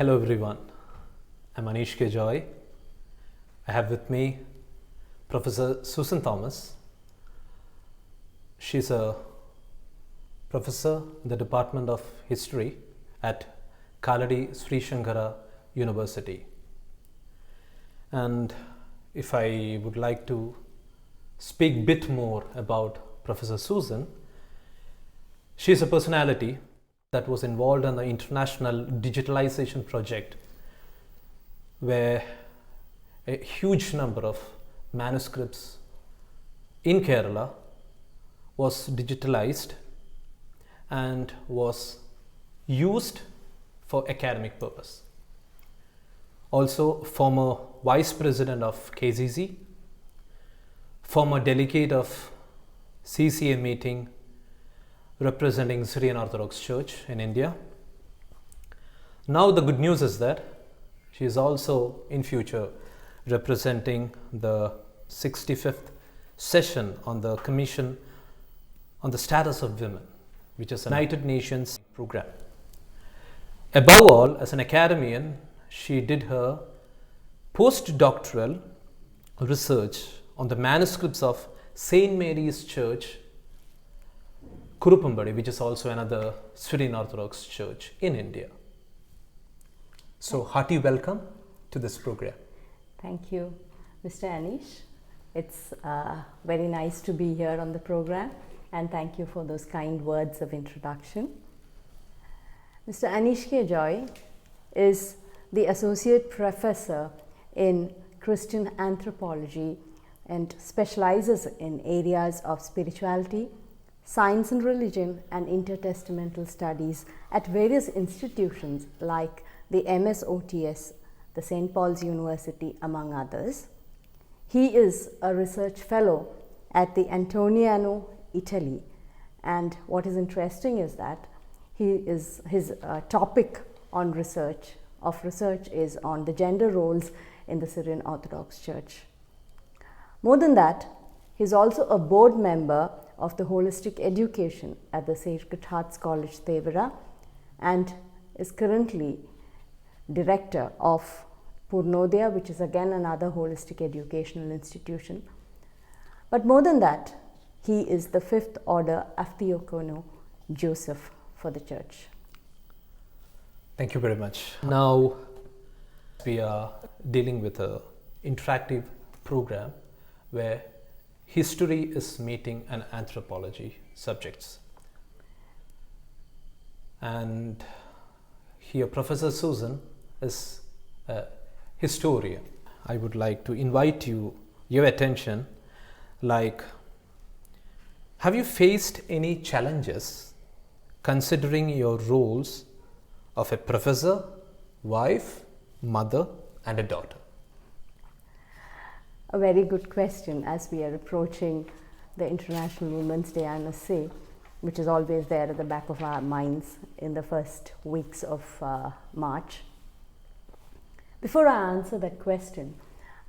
Hello everyone, I'm Anish K.Joy. I have with me Professor Susan Thomas. She's a professor in the Department of History at Kaladi Sri Shankara University. And if I would like to speak a bit more about Professor Susan, she's a personality that was involved in the international digitalization project where a huge number of manuscripts in Kerala was digitalized and was used for academic purpose. Also, former vice president of KCC, former delegate of CCA meeting representing Syriac Orthodox Church in India. Now the good news is that she is also in future representing the 65th session on the Commission on the Status of Women, which is a United Nations program. Above all, as an academician, she did her postdoctoral research on the manuscripts of St. Mary's Church, Kuruppambadi, which is also another Syrian Orthodox Church in India. So, hearty welcome to this program. Thank you, Mr. Anish. It's very nice to be here on the program, and thank you for those kind words of introduction. Mr. Anish K.Joy is the Associate Professor in Christian Anthropology and specializes in areas of spirituality, science and religion, and intertestamental studies at various institutions like the MSOTS, the St. Paul's University, among others. He is a research fellow at the Ephudiakno, Italy, and what is interesting is that his topic on research is on the gender roles in the Syrian Orthodox Church. More than that, he is also a board member of the Holistic Education at the Sacred Hearts College, Thevara, and is currently director of Purnodaya, which is again another holistic educational institution. But more than that, he is the fifth order Ephudiakno Joseph for the church. Thank you very much. Now we are dealing with an interactive program where history is meeting an anthropology subjects. And here Professor Susan is a historian. I would like to invite your attention, like, have you faced any challenges considering your roles of a professor, wife, mother, and a daughter? A very good question as we are approaching the International Women's Day, I must say, which is always there at the back of our minds in the first weeks of March. Before I answer that question,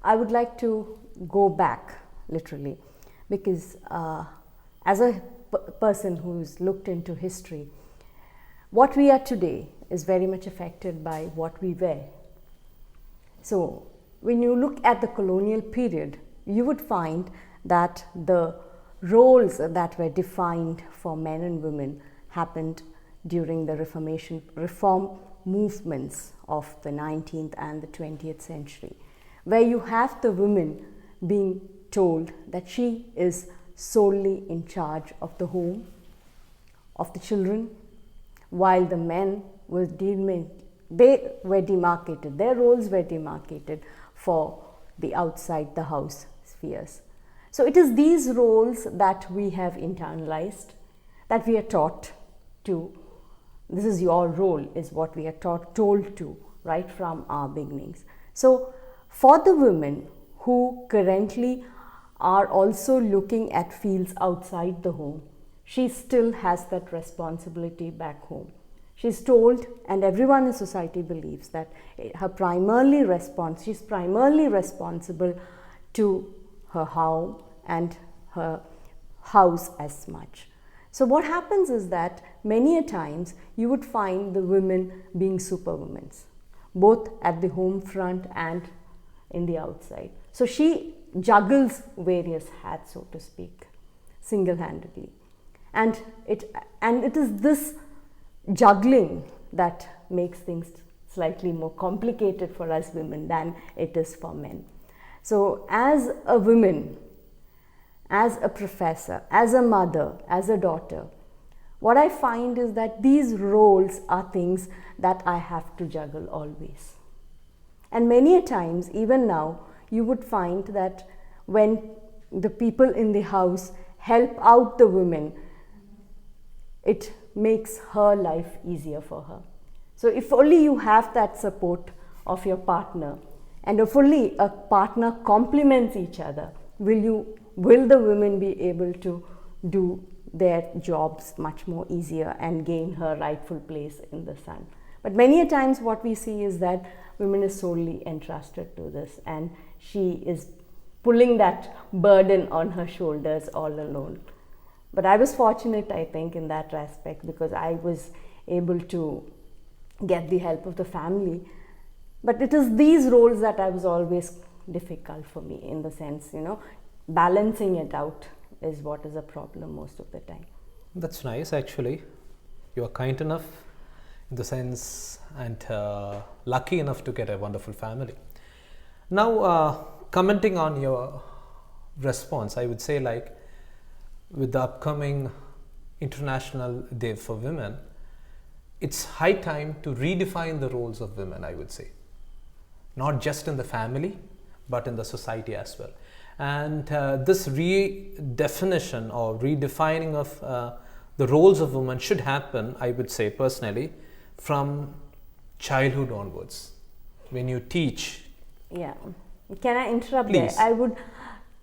I would like to go back literally, because as a person who's looked into history, what we are today is very much affected by what we were. So when you look at the colonial period, you would find that the roles that were defined for men and women happened during the reform movements of the 19th and the 20th century, where you have the woman being told that she is solely in charge of the home, of the children, while the men were demarcated, their roles were demarcated for the outside the house spheres. So it is these roles that we have internalized, that we are taught to. This is your role, is what we are told to right from our beginnings. So for the women who currently are also looking at fields outside the home, she still has that responsibility back home. She's told, and everyone in society believes, that she's primarily responsible to her home and her house as much. So what happens is that many a times you would find the women being superwomen, both at the home front and in the outside. So she juggles various hats, so to speak, single-handedly. And it is this juggling that makes things slightly more complicated for us women than it is for men. So as a woman, as a professor, as a mother, as a daughter, what I find is that these roles are things that I have to juggle always. And many a times, even now, you would find that when the people in the house help out the women, it makes her life easier for her. So if only you have that support of your partner, and if only a partner complements each other, will the women be able to do their jobs much more easier and gain her rightful place in the sun. But many a times what we see is that women is solely entrusted to this, and she is pulling that burden on her shoulders all alone. But I was fortunate, I think, in that aspect, because I was able to get the help of the family. But it is these roles that I was always difficult for me, in the sense, balancing it out is what is a problem most of the time. That's nice, actually. You are kind enough in the sense, and lucky enough to get a wonderful family. Now, commenting on your response, I would say, like, with the upcoming International Day for Women, it's high time to redefine the roles of women, I would say. Not just in the family, but in the society as well. And this redefinition or redefining of the roles of women should happen, I would say personally, from childhood onwards. When you teach. Yeah. Can I interrupt Please. there? I would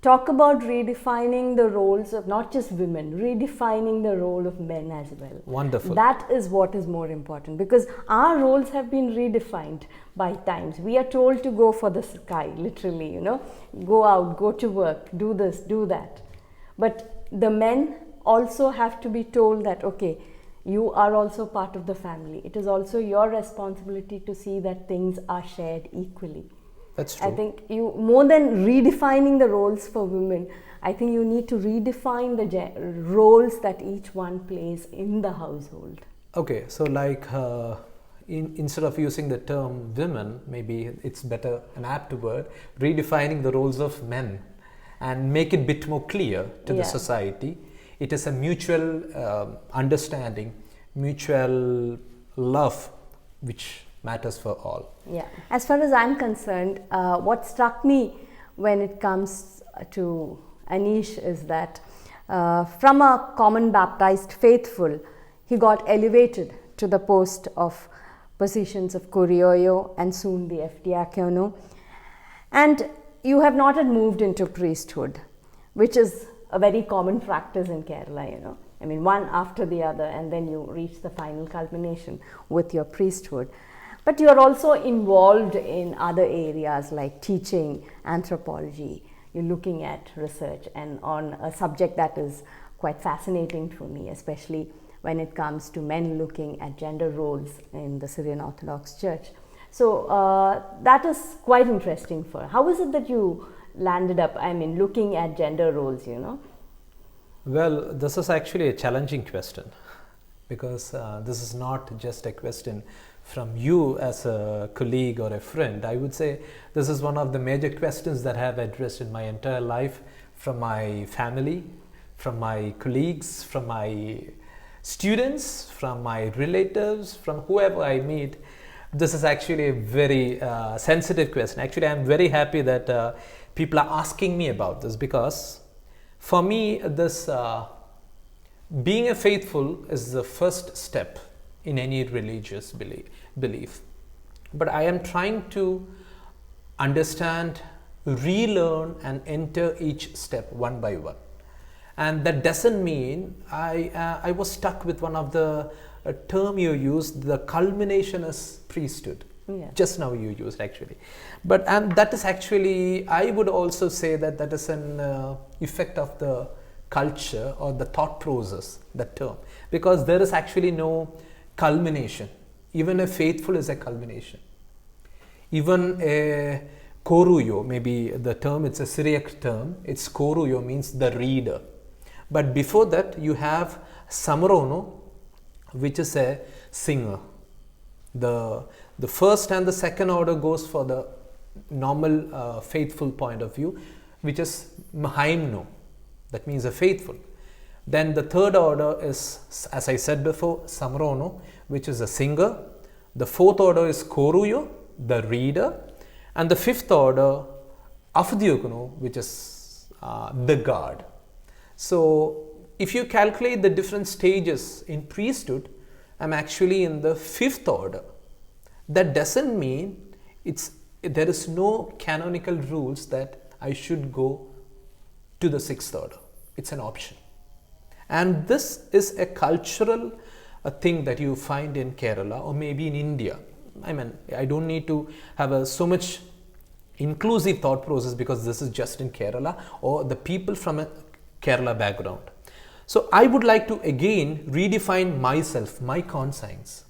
talk about redefining the roles of not just women, redefining the role of men as well. Wonderful. That is what is more important, because our roles have been redefined by times. We are told to go for the sky, literally, go out, go to work, do this, do that. But the men also have to be told that, okay, you are also part of the family. It is also your responsibility to see that things are shared equally. That's true. I think you, more than redefining the roles for women, I think you need to redefine the roles that each one plays in the household. Okay, so like instead of using the term women, maybe it's better, an apt word, redefining the roles of men and make it a bit more clear to the society. It is a mutual understanding, mutual love, which matters for all. Yeah. As far as I'm concerned, what struck me when it comes to Anish is that from a common baptized faithful, he got elevated to the post of positions of Kurioyo and soon the Ephudiakno. And you have not yet moved into priesthood, which is a very common practice in Kerala, I mean, one after the other, and then you reach the final culmination with your priesthood. But you are also involved in other areas like teaching, anthropology. You're looking at research and on a subject that is quite fascinating for me, especially when it comes to men looking at gender roles in the Syrian Orthodox Church. So that is quite interesting for. How is it that you landed up, looking at gender roles, Well, this is actually a challenging question, because this is not just a question from you as a colleague or a friend. I would say this is one of the major questions that I have addressed in my entire life, from my family, from my colleagues, from my students, from my relatives, from whoever I meet. This is actually a very sensitive question. Actually, I'm very happy that people are asking me about this, because for me, this being a faithful is the first step in any religious belief. But I am trying to understand, relearn and enter each step one by one. And that doesn't mean I was stuck with one of the term you used, the culmination is priesthood. Yeah. Just now you used actually. But and that is actually, I would also say that is an effect of the culture or the thought process, that term. Because there is actually no culmination. Even a faithful is a culmination. Even a koruyo, maybe the term, it's a Syriac term, it's koruyo means the reader. But before that you have samrono, which is a singer. The first and the second order goes for the normal faithful point of view, which is mahaimno, that means a faithful. Then the third order is, as I said before, samrono, which is a singer. The fourth order is koruyo, the reader. And the fifth order, Ephudiakno, which is the guard. So if you calculate the different stages in priesthood, I'm actually in the fifth order. That doesn't mean there is no canonical rules that I should go to the sixth order. It's an option. And this is a cultural thing that you find in Kerala or maybe in India. I mean, I don't need to have so much inclusive thought process because this is just in Kerala or the people from a Kerala background. So I would like to again redefine myself, my conscience.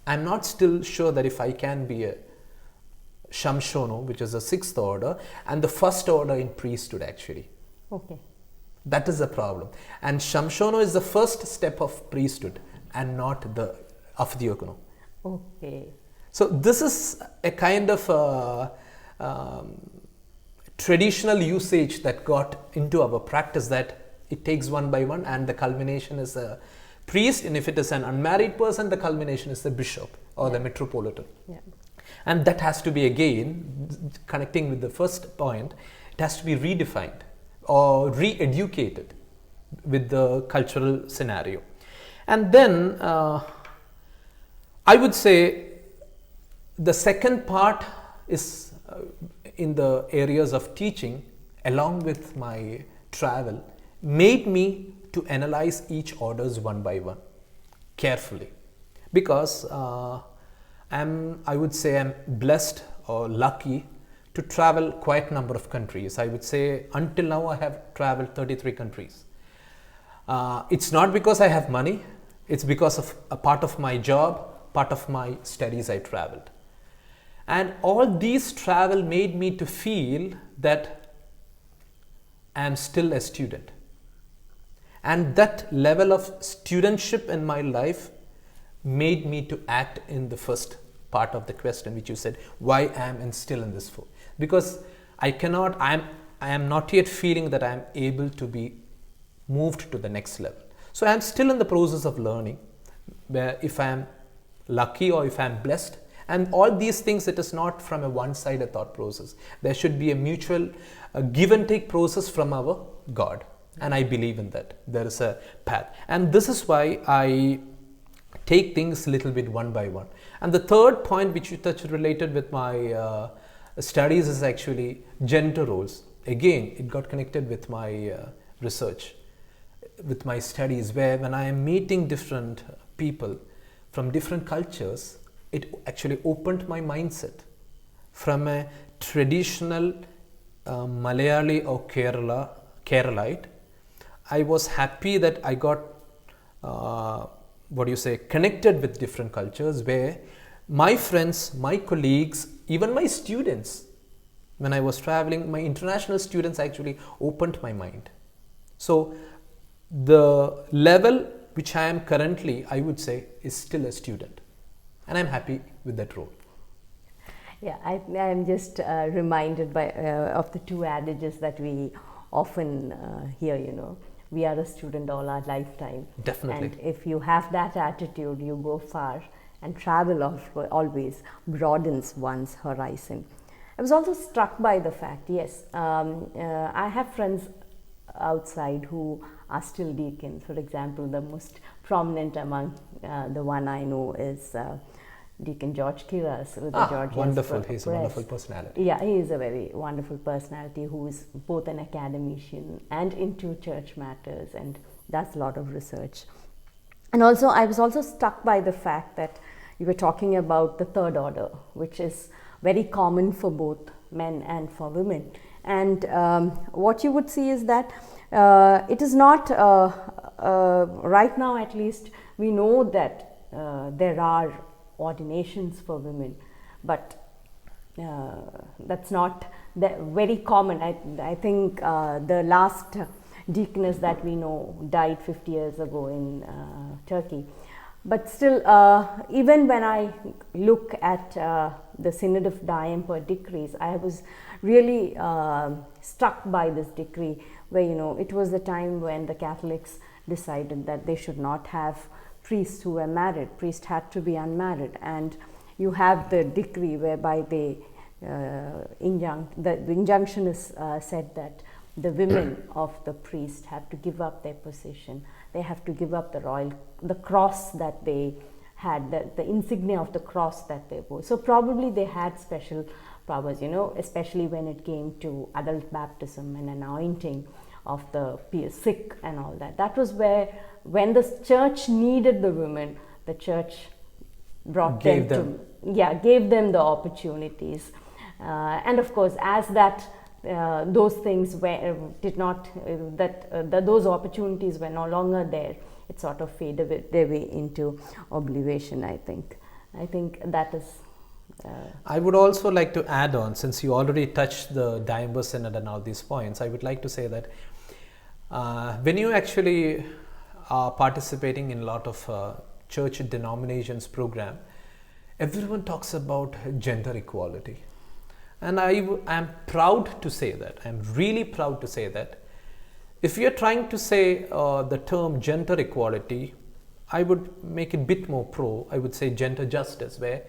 I'm not still sure that if I can be a Shamshono, which is a sixth order, and the first order in priesthood actually. Okay. That is the problem. And Shamshono is the first step of priesthood and not the Ephudiakno. Okay. So this is a kind of traditional usage that got into our practice, that it takes one by one and the culmination is a priest, and if it is an unmarried person, the culmination is the bishop or the metropolitan. Yeah. And that has to be, again, connecting with the first point, it has to be redefined or re-educated with the cultural scenario. And then I would say the second part is in the areas of teaching, along with my travel, made me to analyze each orders one by one carefully, because I would say I'm blessed or lucky to travel quite a number of countries. I would say until now I have traveled 33 countries. It's not because I have money, it's because of a part of my job, part of my studies I traveled. And all these travel made me to feel that I am still a student. And that level of studentship in my life made me to act in the first part of the question, which you said, why I am still in this field? Because I am not yet feeling that I am able to be moved to the next level. So I am still in the process of learning, where if I am lucky or if I am blessed, and all these things, it is not from a one-sided thought process. There should be a mutual give and take process from our God. And I believe in that. There is a path. And this is why I take things a little bit one by one. And the third point which you touched related with my studies is actually gender roles. Again, it got connected with my research, with my studies, where when I am meeting different people from different cultures, it actually opened my mindset from a traditional Malayali or Keralite. I was happy that I got connected with different cultures, where my friends, my colleagues, even my students, when I was traveling, my international students actually opened my mind. So the level which I am currently, I would say, is still a student. And I'm happy with that role. Yeah, I'm just reminded of the two adages that we often hear, we are a student all our lifetime. Definitely. And if you have that attitude, you go far, and travel always broadens one's horizon. I was also struck by the fact, yes, I have friends outside who are still deacons. For example, the most prominent among the one I know is Deacon George Kiras with the Georgian wonderful. Press. He's a wonderful personality. Yeah, he is a very wonderful personality who is both an academician and into church matters and does a lot of research. And also, I was also struck by the fact that you were talking about the third order, which is very common for both men and for women. And what you would see is that it is not, right now at least, we know that there are ordinations for women, but that's not very common. I think the last deaconess that we know died 50 years ago in Turkey. But still, even when I look at the Synod of Diemper decrees, I was really struck by this decree where, it was the time when the Catholics decided that they should not have priests who were married. Priests had to be unmarried. And you have the decree whereby they the injunction is said that the women of the priest have to give up their position. They have to give up the cross that they had, the insignia of the cross that they wore. So probably they had special powers, especially when it came to adult baptism and anointing of the sick and all that. That was where, when the church needed the women, the church gave them the opportunities. And of course, as those things those opportunities were no longer there, it sort of faded their way into oblivion, I think. I think that is... I would also like to add on, since you already touched the Diemper Synod and all these points, I would like to say that when you actually are participating in a lot of church denominations program, everyone talks about gender equality. And I am proud to say that, I am really proud to say that if you are trying to say the term gender equality, I would make it a bit more I would say gender justice, where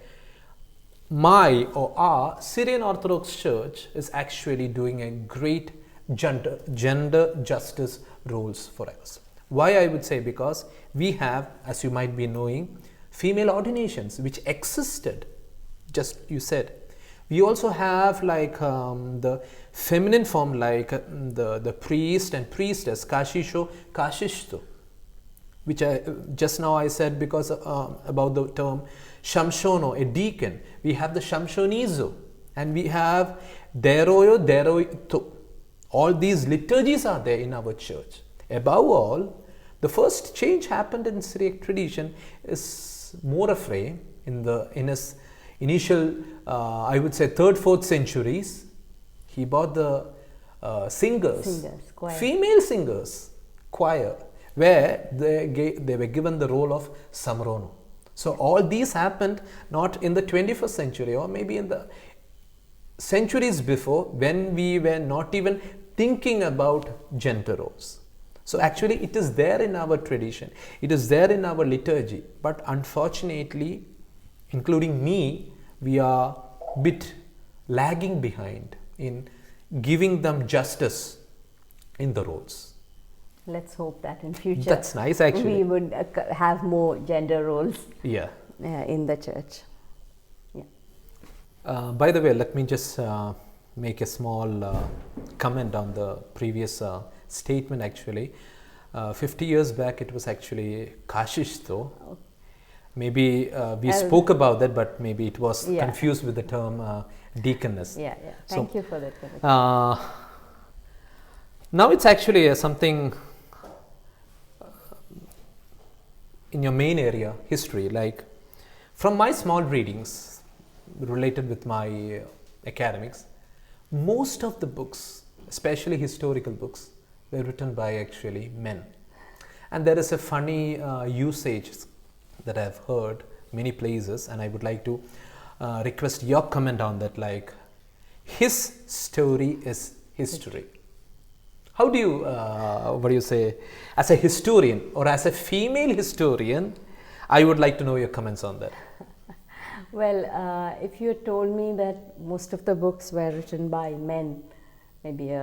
our Syrian Orthodox Church is actually doing a great gender justice roles for us. Why I would say? Because we have, as you might be knowing, female ordinations which existed, just you said. We also have like the feminine form, like the priest and priestess, kashisho, kashishto, which just now I said because about the term shamshono, a deacon. We have the shamshonizo, and we have deroyo, deroito. All these liturgies are there in our church. Above all, the first change happened in Syriac tradition is more afraid in his initial, I would say 3rd, 4th centuries. He bought the singers, female singers, choir, where they were given the role of samrono. So all these happened not in the 21st century, or maybe in the centuries before, when we were not even thinking about gender roles. So actually it is there in our tradition, it is there in our liturgy, but unfortunately, including me, we are a bit lagging behind in giving them justice in the roles. Let's hope that in future that's nice, actually. We would have more gender roles in the church. Yeah. By the way, let me just make a small comment on the previous statement. Actually, 50 years back it was actually kashishto. Maybe we spoke about that, but maybe it was confused with the term deaconess. Yeah. Thank you for that. Now it's actually something in your main area, history. Like from my small readings related with my academics, most of the books, especially historical books, were written by actually men. And there is a funny usage that I've heard many places, and I would like to request your comment on that. Like, his story is history. How do you, what do you say, as a historian or as a female historian, I would like to know your comments on that. Well, if you had told me that most of the books were written by men, maybe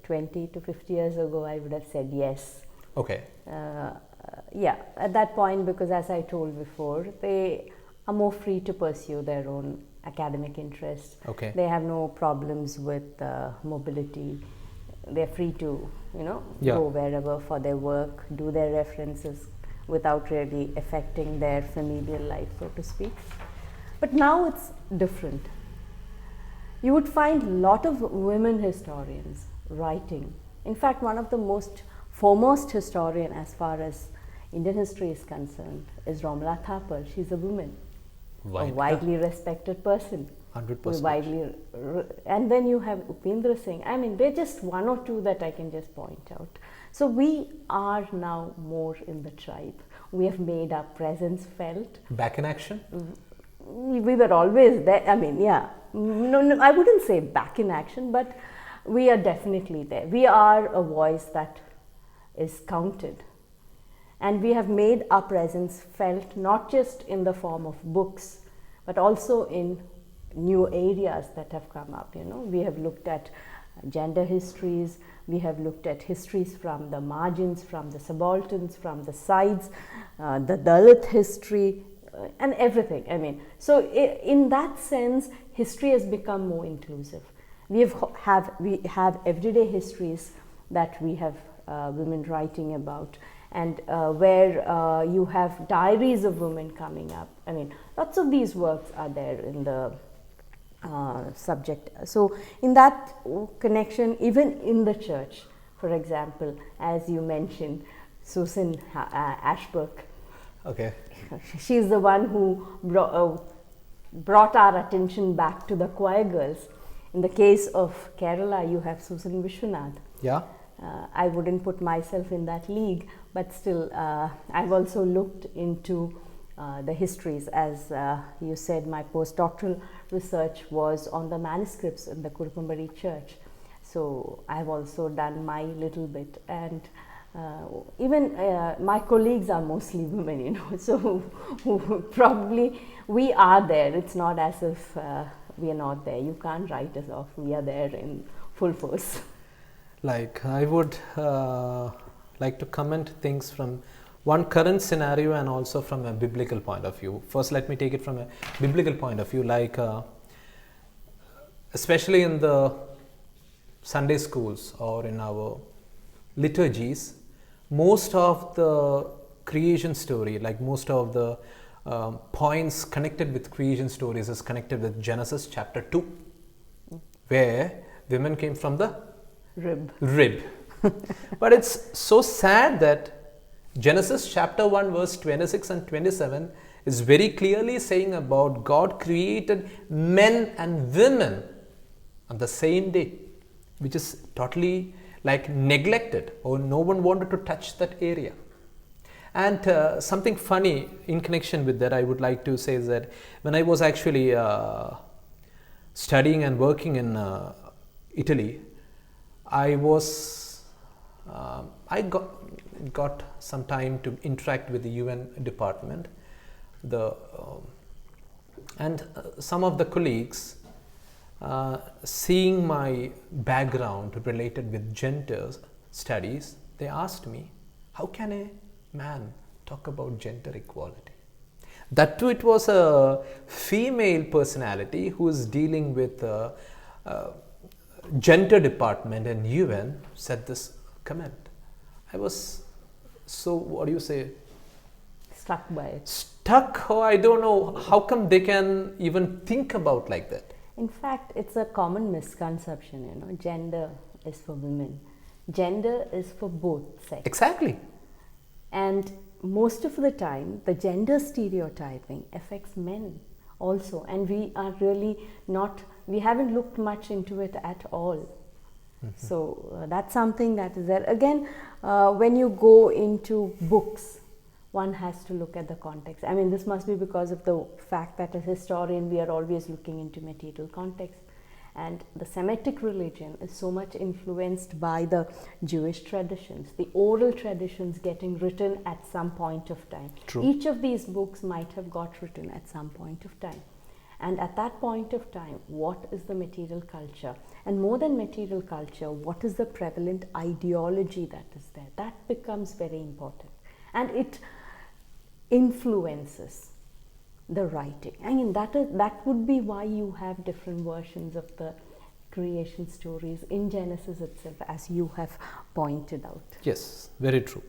20 to 50 years ago, I would have said yes. Okay. At that point, because as I told before, they are more free to pursue their own academic interests. Okay. They have no problems with mobility. They're free to, go wherever for their work, do their references without really affecting their familial life, so to speak. But now it's different. You would find a lot of women historians writing. In fact, one of the most foremost historian as far as Indian history is concerned is Romla Thapar. She's a woman, a widely respected person. 100%. And then you have Upendra Singh. I mean, they're just one or two that I can just point out. So we are now more in the tribe. We have made our presence felt. Back in action? We were always there. I mean, yeah. No, I wouldn't say back in action, but we are definitely there. We are a voice that is counted. And we have made our presence felt not just in the form of books, but also in new areas that have come up. We have looked at gender histories, we have looked at histories from the margins, from the subalterns, from the sides, the Dalit history, and everything. I mean, so in that sense, history has become more inclusive. We have everyday histories that we have women writing about, and where you have diaries of women coming up. I mean, lots of these works are there in the subject. So in that connection, even in the church, for example, as you mentioned, Susan Ashbrook. Okay. She's the one who brought our attention back to the choir girls. In the case of Kerala, you have Susan Vishwanath. Yeah. I wouldn't put myself in that league, but still, I've also looked into the histories. As you said, my postdoctoral research was on the manuscripts in the Kurukumbadi church. So I've also done my little bit, and even my colleagues are mostly women, so probably we are there. It's not as if we are not there. You can't write us off. We are there in full force. Like, I would like to comment things from one current scenario and also from a biblical point of view. First, let me take it from a biblical point of view, like especially in the Sunday schools or in our liturgies, most of the creation story, like most of the points connected with creation stories is connected with Genesis chapter 2, where women came from the rib. But it's so sad that Genesis chapter 1 verse 26 and 27 is very clearly saying about God created men and women on the same day, which is totally like neglected, or no one wanted to touch that area. And something funny in connection with that I would like to say is that when I was actually studying and working in Italy, I got some time to interact with the UN department, and some of the colleagues, seeing my background related with gender studies, they asked me, how can a man talk about gender equality? That too, it was a female personality who is dealing with gender department and UN said this comment. I was so, what do you say? Struck by it. Stuck, or I don't know, how come they can even think about like that? In fact, it's a common misconception, gender is for women. Gender is for both sexes. Exactly. And most of the time, the gender stereotyping affects men also. And we are really not, we haven't looked much into it at all. Mm-hmm. So that's something that is there. Again, when you go into books, one has to look at the context. I mean, this must be because of the fact that as a historian, we are always looking into material context. And the Semitic religion is so much influenced by the Jewish traditions, the oral traditions getting written at some point of time. True. Each of these books might have got written at some point of time. And at that point of time, what is the material culture? And more than material culture, what is the prevalent ideology that is there? That becomes very important. And it influences the writing. I mean, that would be why you have different versions of the creation stories in Genesis itself, as you have pointed out. Yes, very true.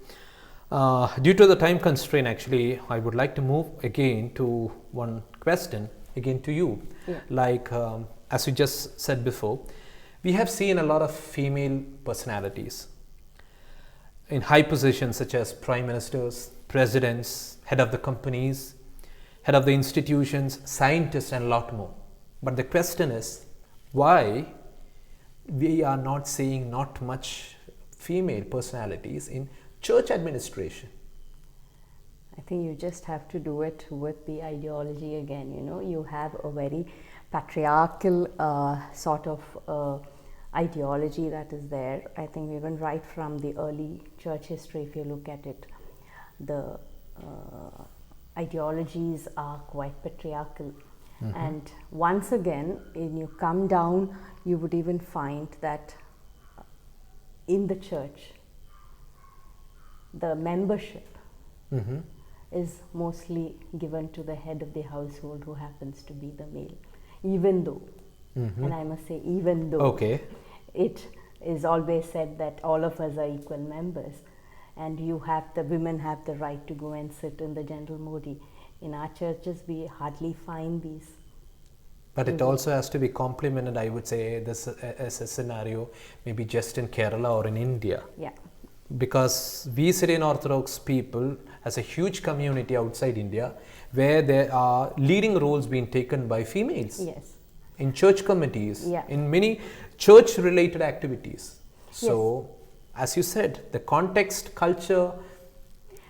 Due to the time constraint, actually, I would like to move again to one question, again to you. Yeah. Like, as you just said before, we have seen a lot of female personalities in high positions such as prime ministers, presidents, head of the companies, head of the institutions, scientists, and a lot more. But the question is, why we are not seeing not much female personalities in church administration? I think you just have to do it with the ideology again. You have a very patriarchal sort of ideology that is there. I think even right from the early church history, if you look at it, the ideologies are quite patriarchal. And once again, when you come down, you would even find that in the church, the membership is mostly given to the head of the household, who happens to be the male, even though, and I must say even though, it is always said that all of us are equal members, and the women have the right to go and sit in the general modi. In our churches, we hardly find these. But it also has to be complemented, I would say, this as a scenario, maybe just in Kerala or in India. Yeah. Because we Syrian Orthodox people has a huge community outside India, where there are leading roles being taken by females. Yes. In church committees, yeah. in many church related activities. So, as you said, the context, culture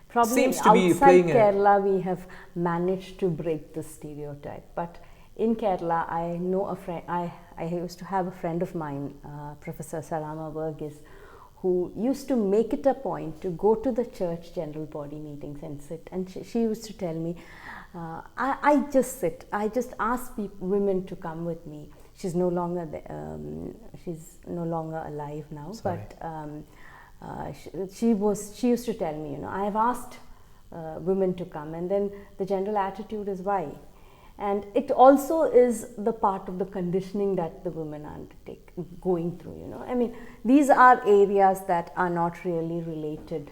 probably seems to be playing Kerala, we have managed to break the stereotype. But in Kerala, I know a friend, I used to have a friend of mine, Professor Salama Verghese, who used to make it a point to go to the church general body meetings and sit. And she used to tell me, I just sit, I just ask women to come with me. She's no longer alive now. Sorry. But she used to tell me, I have asked women to come, and then the general attitude is why. And it also is the part of the conditioning that the women undertake, going through, I mean, these are areas that are not really related,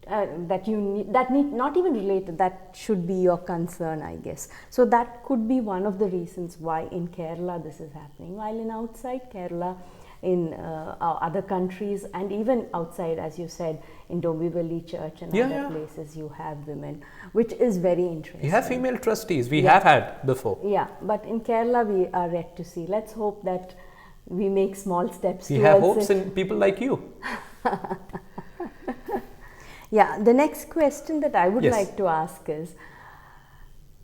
that not even related, that should be your concern, I guess. So that could be one of the reasons why in Kerala this is happening, while in outside Kerala, in other countries, and even outside, as you said, in Dombivli Church and other places, you have women, which is very interesting. You have female trustees, we have had before. Yeah, but in Kerala we are yet to see. Let's hope that we make small steps we towards have hopes it. in people like you. Yeah, the next question that I would like to ask is,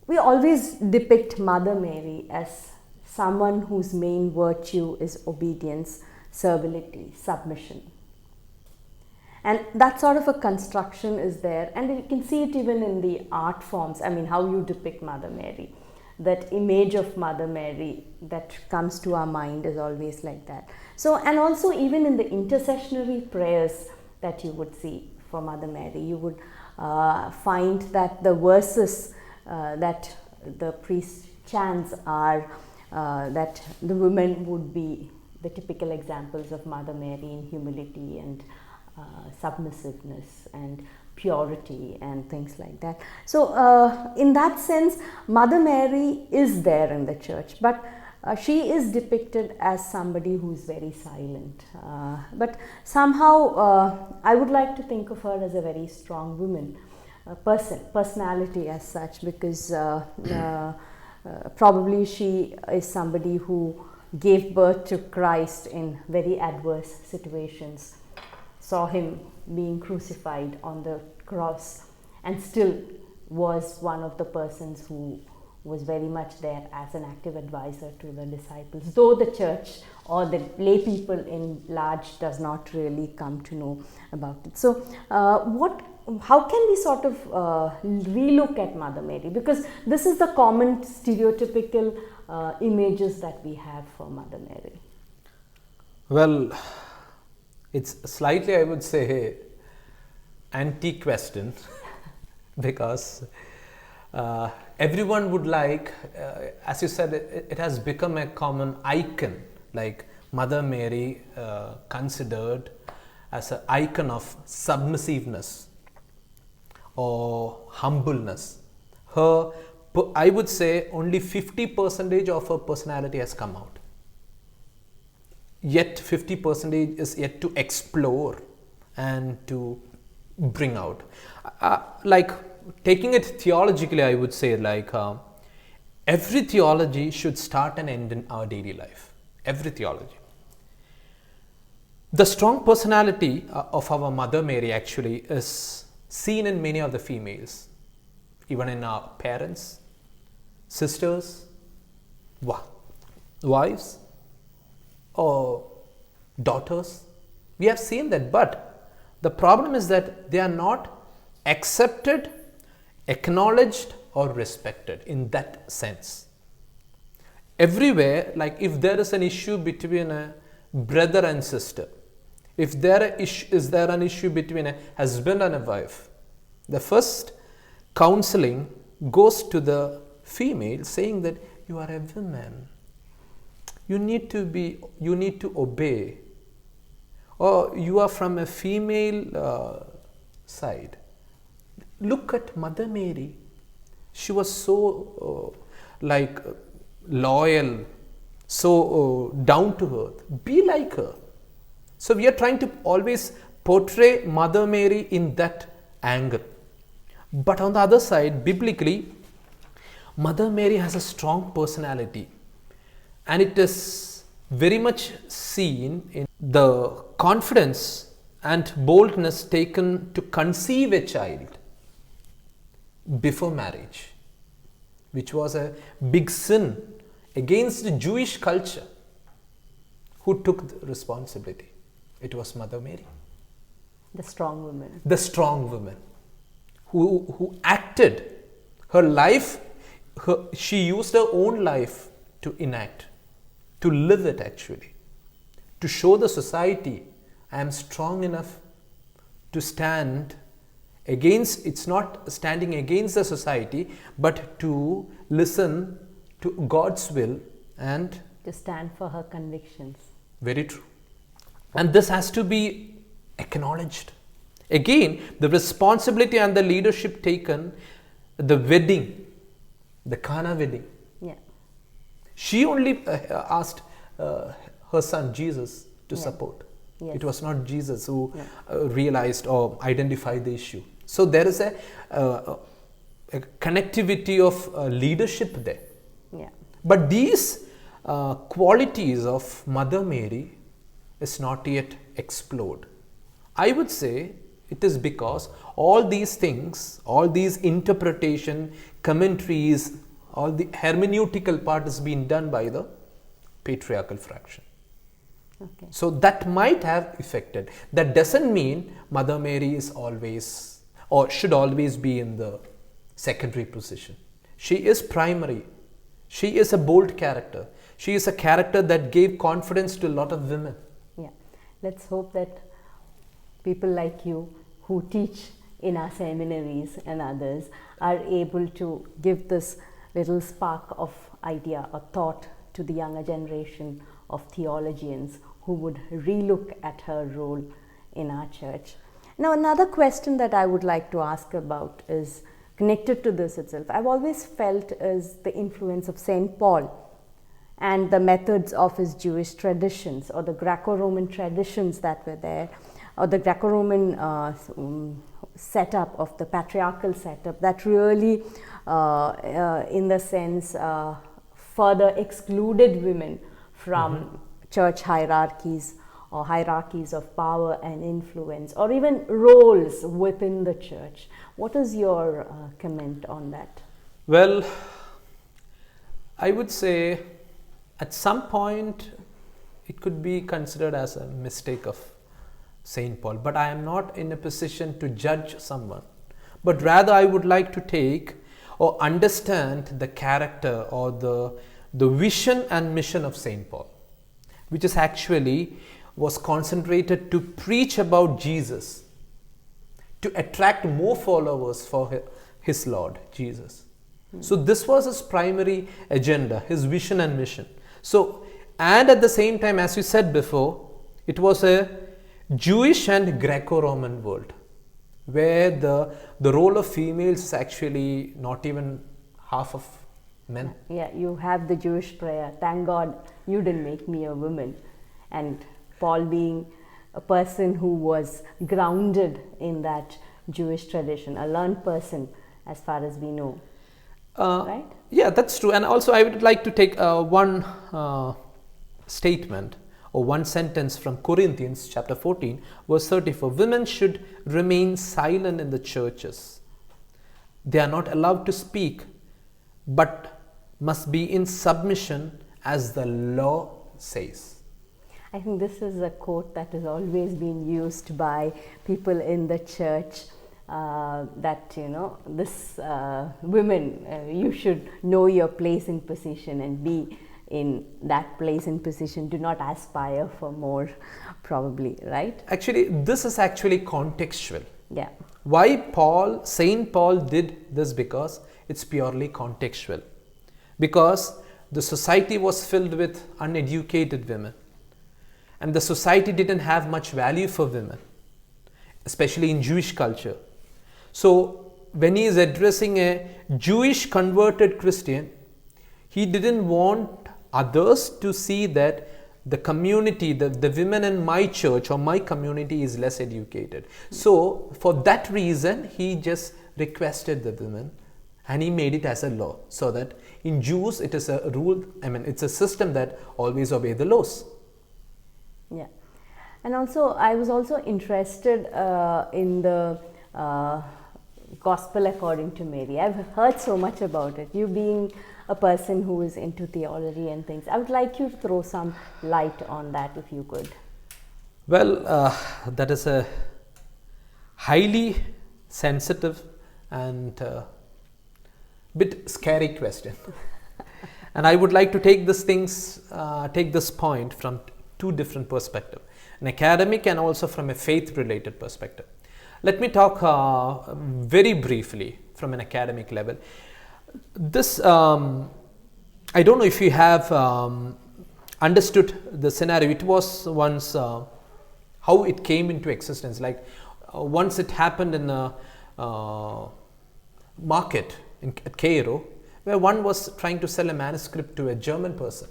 we always depict Mother Mary as someone whose main virtue is obedience, servility, submission. And that sort of a construction is there, and you can see it even in the art forms. I mean, how you depict Mother Mary. That image of Mother Mary that comes to our mind is always like that. So, and also even in the intercessionary prayers that you would see for Mother Mary, you would find that the verses that the priest chants are that the women would be the typical examples of Mother Mary in humility and submissiveness and purity and things like that. So in that sense, Mother Mary is there in the church, but she is depicted as somebody who is very silent. But somehow I would like to think of her as a very strong woman, personality as such, because probably she is somebody who gave birth to Christ in very adverse situations, saw him being crucified on the cross, and still was one of the persons who was very much there as an active advisor to the disciples, though the church or the lay people in large does not really come to know about it. So how can we sort of relook at Mother Mary? Because this is the common stereotypical images that we have for Mother Mary. Well, it's slightly, I would say, anti-question because everyone would like, as you said, it has become a common icon, like Mother Mary considered as an icon of submissiveness or humbleness. Her, I would say, only 50% of her personality has come out. Yet 50% is yet to explore and to bring out. Like taking it theologically, I would say, like every theology should start and end in our daily life. Every theology. The strong personality of our Mother Mary actually is seen in many of the females, even in our parents, sisters, wives, or daughters. We have seen that, but the problem is that they are not accepted, acknowledged, or respected in that sense. Everywhere, like if there is an issue between a brother and sister, if there is there an issue between a husband and a wife, the first counseling goes to the female saying that you are a woman, you need to obey, or you are from a female side. Look at Mother Mary. She was so loyal, so down to earth. Be like her. So we are trying to always portray Mother Mary in that angle. But on the other side, biblically, Mother Mary has a strong personality, and it is very much seen in the confidence and boldness taken to conceive a child before marriage, which was a big sin against the Jewish culture. Who took the responsibility? It was Mother Mary. The strong woman. The strong woman who acted her life, she used her own life to enact, to live it actually, to show the society I am strong enough to stand against, it's not standing against the society, but to listen to God's will and to stand for her convictions. Very true. And this has to be acknowledged. Again, the responsibility and the leadership taken, the wedding, the Cana wedding. Yeah. She only asked her son Jesus to support. Yes. It was not Jesus who realized or identified the issue. So there is a connectivity of leadership there. Yeah. But these qualities of Mother Mary is not yet explored. I would say it is because all these things, all these interpretation, commentaries, all the hermeneutical part has been done by the patriarchal fraction. Okay. So that might have affected. That doesn't mean Mother Mary is always or should always be in the secondary position. She is primary. She is a bold character. She is a character that gave confidence to a lot of women. Yeah. Let's hope that people like you who teach in our seminaries and others are able to give this little spark of idea or thought to the younger generation of theologians who would relook at her role in our church. Now, another question that I would like to ask about is connected to this itself. I've always felt is the influence of St. Paul and the methods of his Jewish traditions or the Greco-Roman traditions that were there, or the Greco-Roman setup of the patriarchal setup that really, in the sense, further excluded women from church hierarchies or hierarchies of power and influence, or even roles within the church. What is your comment on that? Well, I would say at some point it could be considered as a mistake of St. Paul, but I am not in a position to judge someone, but rather I would like to take or understand the character or the vision and mission of St. Paul, which is actually was concentrated to preach about Jesus, to attract more followers for his Lord Jesus. So this was his primary agenda, his vision and mission. So, and at the same time, as we said before, it was a Jewish and Greco-Roman world where the role of females is actually not even half of men. Yeah, you have the Jewish prayer, thank God you didn't make me a woman. And Paul being a person who was grounded in that Jewish tradition, a learned person as far as we know. right? Yeah, that's true. And also, I would like to take one statement or one sentence from Corinthians chapter 14, verse 34. Women should remain silent in the churches. They are not allowed to speak, but must be in submission as the law says. I think this is a quote that has always been used by people in the church, that, you know, this women, you should know your place in position and be in that place in position. Do not aspire for more, probably, right? Actually, this is actually contextual. Yeah. Why Saint Paul did this? Because it's purely contextual. Because the society was filled with uneducated women. And the society didn't have much value for women, especially in Jewish culture. So when he is addressing a Jewish converted Christian, he didn't want others to see that the community, the women in my church or my community is less educated. So for that reason, he just requested the women and he made it as a law, so that in Jews it is a rule, it's a system that always obey the laws. Yeah. And also, I was also interested in the Gospel according to Mary. I've heard so much about it. You being a person who is into theology and things, I would like you to throw some light on that if you could. Well, that is a highly sensitive and bit scary question. And I would like to take this point from two different perspectives, an academic and also from a faith related perspective. Let me talk very briefly from an academic level. This, I don't know if you have understood the scenario. It was once how it came into existence. Like once it happened in a market at Cairo, where one was trying to sell a manuscript to a German person.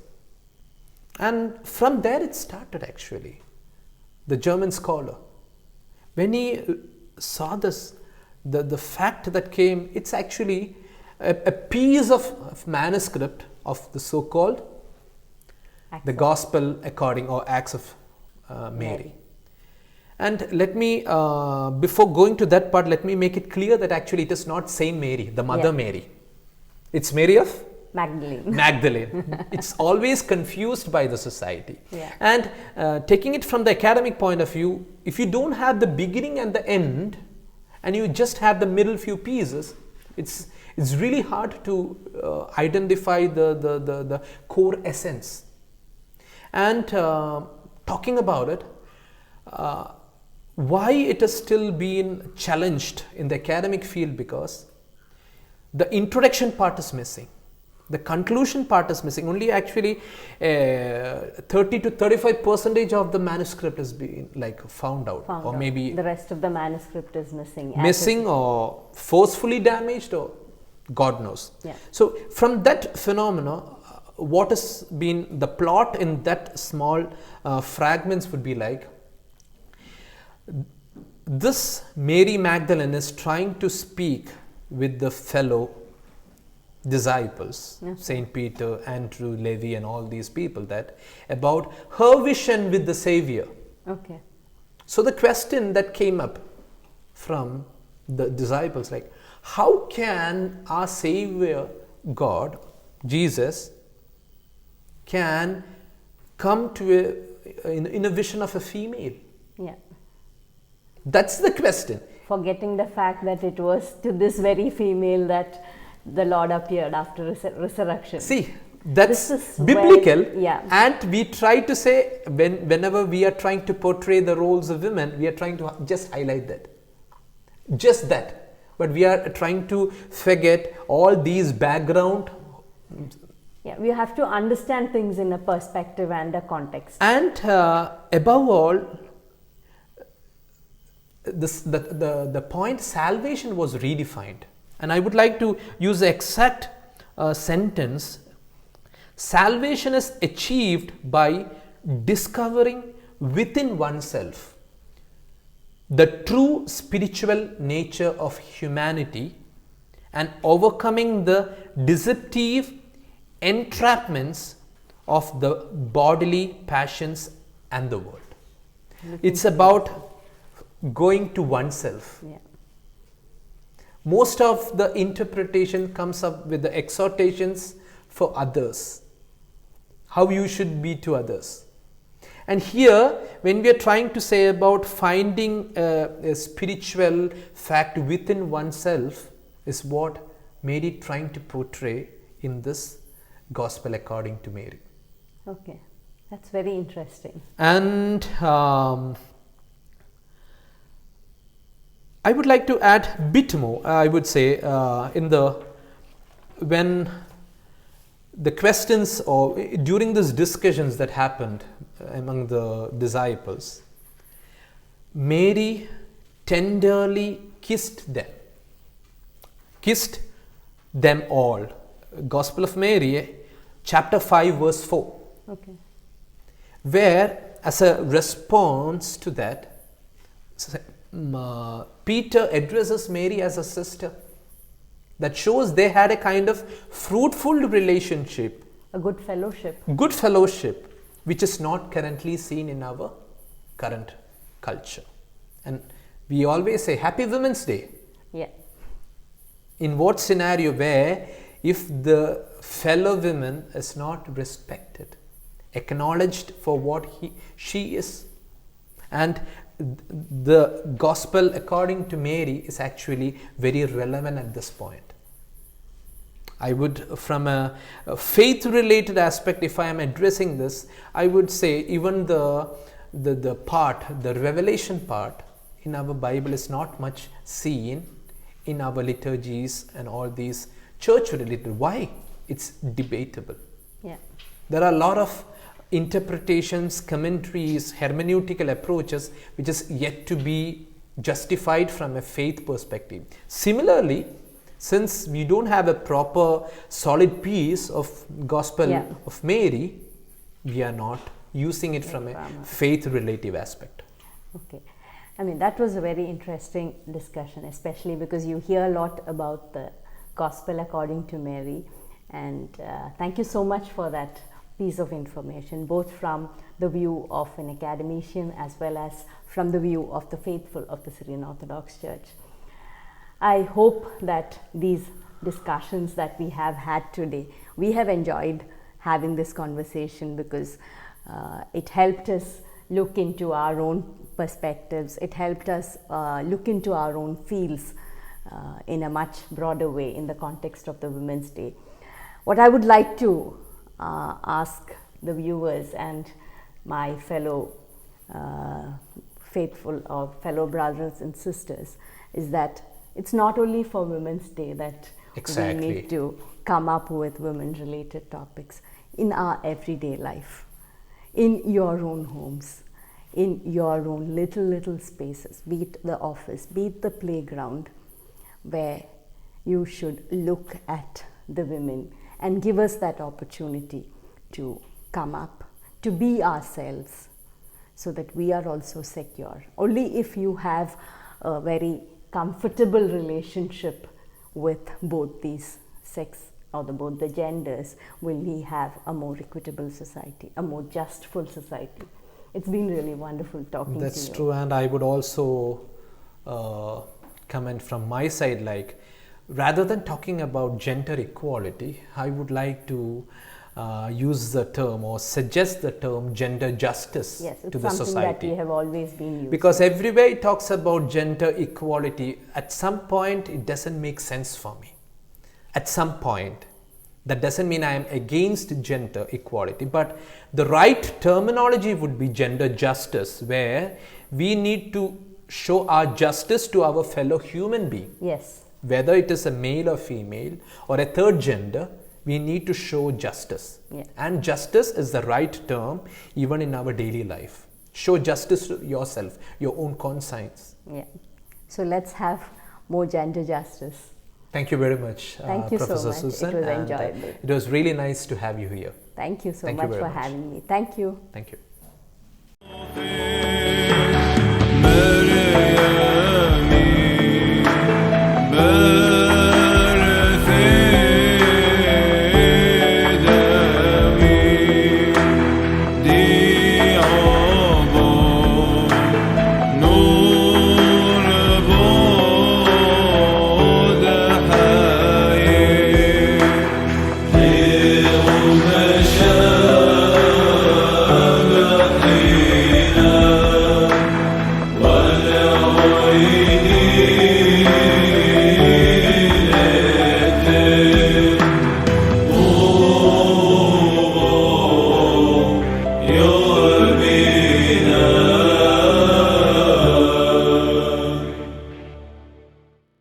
And from there it started actually, the German scholar. When he saw this, the fact that came, it's actually a piece of manuscript of the so-called the Gospel according or Acts of Mary. And let me, before going to that part, let me make it clear that actually it is not Saint Mary, the Mother Mary. It's Mary of Magdalene. It's always confused by the society. Yeah. And taking it from the academic point of view, if you don't have the beginning and the end, and you just have the middle few pieces, it's really hard to identify the core essence. And talking about it, why it has still been challenged in the academic field, because the introduction part is missing. The conclusion part is missing. Only actually 30 to 35% of the manuscript is being found out, or maybe the rest of the manuscript is missing or forcefully damaged, or God knows. Yeah. So from that phenomena, what has been the plot in that small fragments would be like, this Mary Magdalene is trying to speak with the fellow disciples, Saint Peter, Andrew, Levi, and all these people, that about her vision with the Savior. Okay. So the question that came up from the disciples, like, how can our Savior God, Jesus, can come to in a vision of a female? Yeah. That's the question. Forgetting the fact that it was to this very female that the Lord appeared after resurrection. See, that's biblical. And we try to say, whenever we are trying to portray the roles of women, we are trying to just highlight that. Just that. But we are trying to forget all these background. Yeah, we have to understand things in a perspective and a context. And above all, the point salvation was redefined. And I would like to use the exact sentence. Salvation is achieved by discovering within oneself the true spiritual nature of humanity and overcoming the deceptive entrapments of the bodily passions and the world. It's about going to oneself. Yeah. Most of the interpretation comes up with the exhortations for others, how you should be to others. And here, when we are trying to say about finding a spiritual fact within oneself, is what Mary trying to portray in this Gospel according to Mary. Okay, that's very interesting. And I would like to add a bit more. I would say when the questions or during these discussions that happened among the disciples, Mary tenderly kissed them all. Gospel of Mary, chapter 5, verse 4. Okay. Where, as a response to that, Peter addresses Mary as a sister. That shows they had a kind of fruitful relationship. A good fellowship. Good fellowship, which is not currently seen in our current culture. And we always say Happy Women's Day. Yeah. In what scenario where if the fellow woman is not respected, acknowledged for what she is, and the gospel according to Mary is actually very relevant at this point. I would, from a faith related aspect, if I am addressing this, I would say even the revelation part in our Bible is not much seen in our liturgies and all these church related. Why? It's debatable. Yeah. There are a lot of interpretations, commentaries, hermeneutical approaches which is yet to be justified from a faith perspective. Similarly, since we don't have a proper solid piece of Gospel of Mary, we are not using it from a faith relative aspect. Okay. I mean, that was a very interesting discussion, especially because you hear a lot about the Gospel according to Mary, and thank you so much for that piece of information, both from the view of an academician as well as from the view of the faithful of the Syrian Orthodox Church. I hope that these discussions that we have had today, we have enjoyed having this conversation because it helped us look into our own perspectives, it helped us look into our own fields in a much broader way in the context of the Women's Day. What I would like to ask the viewers and my fellow faithful or fellow brothers and sisters is that it's not only for Women's Day that we need to come up with women related topics in our everyday life, in your own homes, in your own little spaces, be it the office, be it the playground, where you should look at the women and give us that opportunity to come up, to be ourselves, so that we are also secure. Only if you have a very comfortable relationship with both these sex or both the genders will we have a more equitable society, a more justful society. It's been really wonderful talking to you. That's true, and I would also comment from my side, like rather than talking about gender equality, I would like to use the term or suggest the term gender justice to the society. Yes, it's something that we have always been using. Because everywhere it talks about gender equality, at some point it doesn't make sense for me. At some point. That doesn't mean I am against gender equality, but the right terminology would be gender justice, where we need to show our justice to our fellow human being. Yes. Whether it is a male or female or a third gender, we need to show justice. Yeah. And justice is the right term even in our daily life. Show justice to yourself, your own conscience. Yeah. So let's have more gender justice. Thank you very much, Thank you Professor so much. Susan. It was enjoyable. It was really nice to have you here. Thank you so much for having me. Thank you. Thank you.